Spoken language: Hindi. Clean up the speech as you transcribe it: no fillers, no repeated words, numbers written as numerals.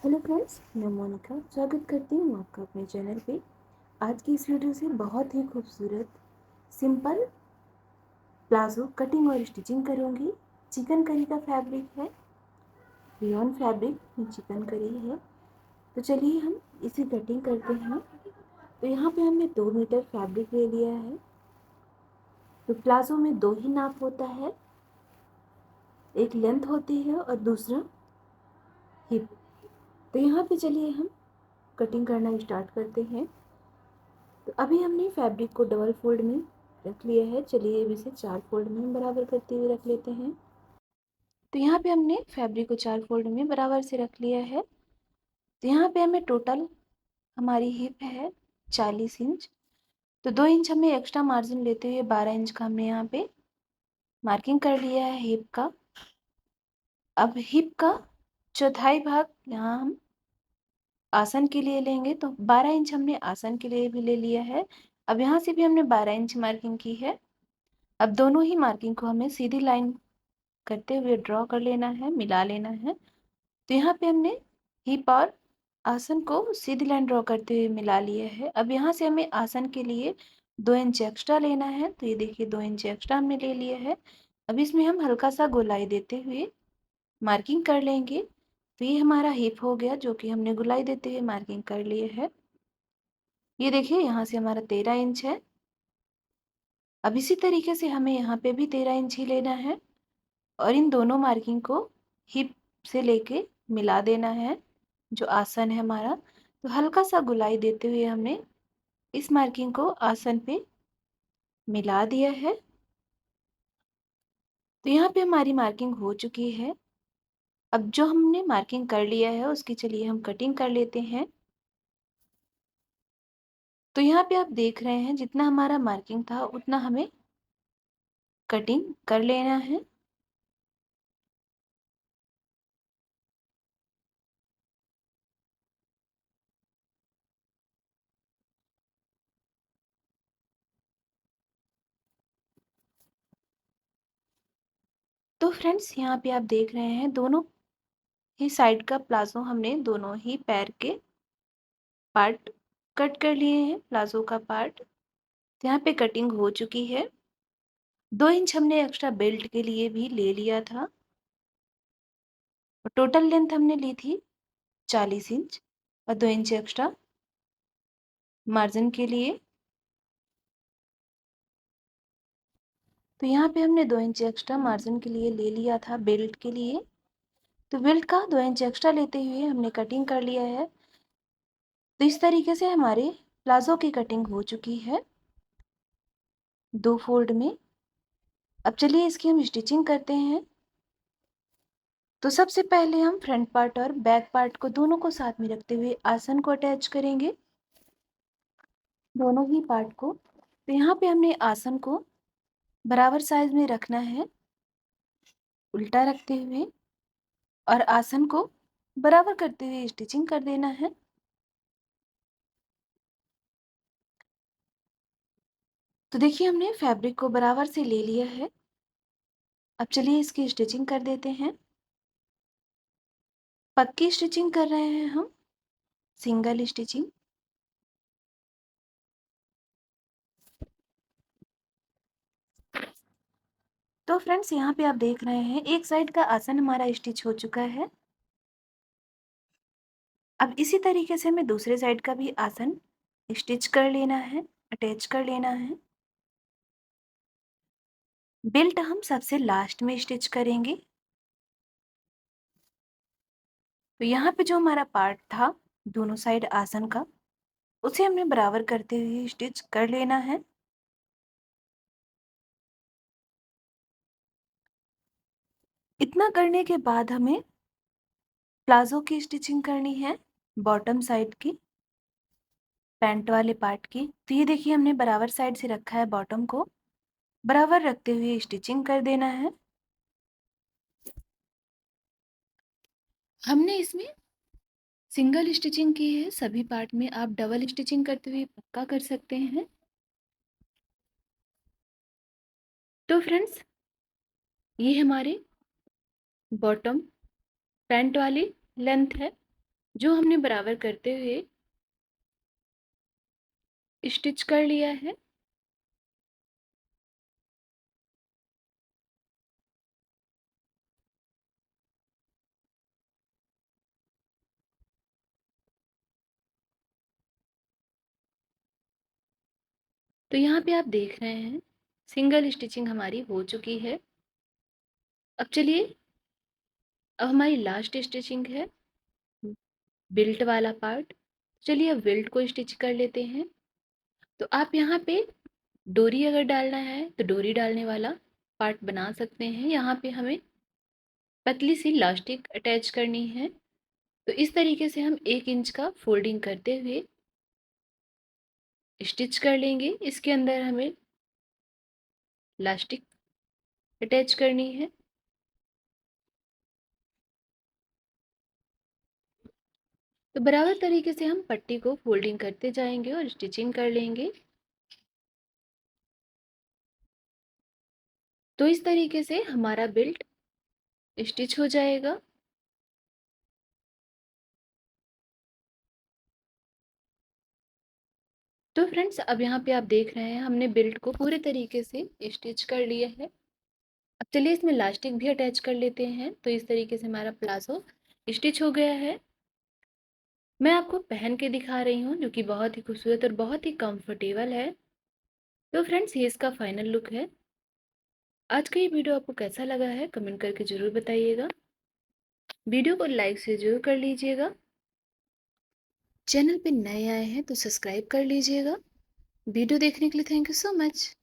हेलो फ्रेंड्स, मैं मोनिका स्वागत करती हूँ आपका अपने चैनल पे। आज की इस वीडियो से बहुत ही खूबसूरत सिंपल प्लाजो कटिंग और स्टिचिंग करूँगी। चिकन करी का फैब्रिक है, रियॉन फैब्रिक में चिकन करी है। तो चलिए हम इसी कटिंग करते हैं। तो यहाँ पे हमने 2 मीटर फैब्रिक ले लिया है। तो प्लाजो में दो ही नाप होता है, एक लेंथ होती है और दूसरा हिप। तो यहाँ पे चलिए हम कटिंग करना स्टार्ट करते हैं। तो अभी हमने फैब्रिक को डबल फोल्ड में रख लिया है। चलिए अब इसे 4 फोल्ड में हम बराबर करते हुए रख लेते हैं। तो यहाँ पे हमने फैब्रिक को 4 फोल्ड में बराबर से रख लिया है। तो यहाँ पे हमें टोटल हमारी हिप है 40 इंच। तो 2 इंच हमें एक्स्ट्रा मार्जिन लेते हुए 12 इंच का हमने यहाँ पे मार्किंग कर लिया है हिप का। अब हिप का चौथाई भाग यहाँ हम आसन के लिए लेंगे। तो 12 इंच हमने आसन के लिए भी ले लिया है। अब यहाँ से भी हमने 12 इंच मार्किंग की है। अब दोनों ही मार्किंग को हमें सीधी लाइन करते हुए ड्रॉ कर लेना है, मिला लेना है। तो यहाँ पे हमने हिप और आसन को सीधी लाइन ड्रॉ करते हुए मिला लिया है। अब यहाँ से हमें आसन के लिए 2 इंच एक्स्ट्रा लेना है। तो ये देखिए 2 इंच एक्स्ट्रा हमने ले लिया है। अब इसमें हम हल्का सा गोलाई देते हुए मार्किंग कर लेंगे। तो ये हमारा हिप हो गया जो कि हमने गोलाई देते हुए मार्किंग कर लिए है। ये देखिए यहाँ से हमारा 13 इंच है। अब इसी तरीके से हमें यहाँ पे भी 13 इंच ही लेना है और इन दोनों मार्किंग को हिप से लेके मिला देना है जो आसन है हमारा। तो हल्का सा गोलाई देते हुए हमने इस मार्किंग को आसन पे मिला दिया है। तो यहाँ पे हमारी मार्किंग हो चुकी है। अब जो हमने मार्किंग कर लिया है उसकी चलिए हम कटिंग कर लेते हैं। तो यहाँ पे आप देख रहे हैं जितना हमारा मार्किंग था उतना हमें कटिंग कर लेना है। तो फ्रेंड्स यहाँ पे आप देख रहे हैं दोनों ही साइड का प्लाजो हमने दोनों ही पैर के पार्ट कट कर लिए हैं, प्लाजो का पार्ट। तो यहाँ पे कटिंग हो चुकी है। 2 इंच हमने एक्स्ट्रा बेल्ट के लिए भी ले लिया था और टोटल लेंथ हमने ली थी 40 इंच और 2 इंच एक्स्ट्रा मार्जिन के लिए। तो यहाँ पे हमने 2 इंच एक्स्ट्रा मार्जिन के लिए ले लिया था बेल्ट के लिए। तो बेल्ट का 2 इंच एक्स्ट्रा लेते हुए हमने कटिंग कर लिया है। तो इस तरीके से हमारे प्लाजो की कटिंग हो चुकी है 2 फोल्ड में। अब चलिए इसकी हम स्टिचिंग करते हैं। तो सबसे पहले हम फ्रंट पार्ट और बैक पार्ट को दोनों को साथ में रखते हुए आसन को अटैच करेंगे, दोनों ही पार्ट को। तो यहाँ पे हमने आसन को बराबर साइज में रखना है, उल्टा रखते हुए, और आसन को बराबर करते हुए स्टिचिंग कर देना है। तो देखिए हमने फैब्रिक को बराबर से ले लिया है। अब चलिए इसकी स्टिचिंग कर देते हैं। पक्की स्टिचिंग कर रहे हैं हम, सिंगल स्टिचिंग। तो फ्रेंड्स यहाँ पे आप देख रहे हैं एक साइड का आसन हमारा स्टिच हो चुका है। अब इसी तरीके से हमें दूसरे साइड का भी आसन स्टिच कर लेना है, अटैच कर लेना है। बेल्ट हम सबसे लास्ट में स्टिच करेंगे। तो यहाँ पे जो हमारा पार्ट था दोनों साइड आसन का, उसे हमने बराबर करते हुए स्टिच कर लेना है। इतना करने के बाद हमें प्लाजो की स्टिचिंग करनी है, बॉटम साइड की, पैंट वाले पार्ट की। तो ये देखिए हमने बराबर साइड से रखा है, बॉटम को बराबर रखते हुए स्टिचिंग कर देना है। हमने इसमें सिंगल स्टिचिंग की है सभी पार्ट में, आप डबल स्टिचिंग करते हुए पक्का कर सकते हैं। तो फ्रेंड्स ये हमारे बॉटम पैंट वाली लेंथ है। जो हमने बराबर करते हुए स्टिच कर लिया है। तो यहाँ पे आप देख रहे हैं सिंगल स्टिचिंग हमारी हो चुकी है। अब चलिए, अब हमारी लास्ट स्टिचिंग है बिल्ट वाला पार्ट। चलिए अब बिल्ट को स्टिच कर लेते हैं। तो आप यहाँ पे डोरी अगर डालना है तो डोरी डालने वाला पार्ट बना सकते हैं। यहाँ पे हमें पतली सी लास्टिक अटैच करनी है। तो इस तरीके से हम 1 इंच का फोल्डिंग करते हुए स्टिच कर लेंगे। इसके अंदर हमें लास्टिक अटैच करनी है। तो बराबर तरीके से हम पट्टी को फोल्डिंग करते जाएंगे और स्टिचिंग कर लेंगे। तो इस तरीके से हमारा बेल्ट स्टिच हो जाएगा। तो फ्रेंड्स, अब यहाँ पे आप देख रहे हैं हमने बेल्ट को पूरे तरीके से स्टिच कर लिया है। अब चलिए इसमें लास्टिक भी अटैच कर लेते हैं। तो इस तरीके से हमारा प्लाजो स्टिच हो गया है। मैं आपको पहन के दिखा रही हूँ, जो कि बहुत ही खूबसूरत और बहुत ही कंफर्टेबल है। तो फ्रेंड्स, ये इसका फाइनल लुक है। आज का ये वीडियो आपको कैसा लगा है कमेंट करके ज़रूर बताइएगा। वीडियो को लाइक से ज़रूर कर लीजिएगा। चैनल पे नए आए हैं तो सब्सक्राइब कर लीजिएगा। वीडियो देखने के लिए थैंक यू सो मच।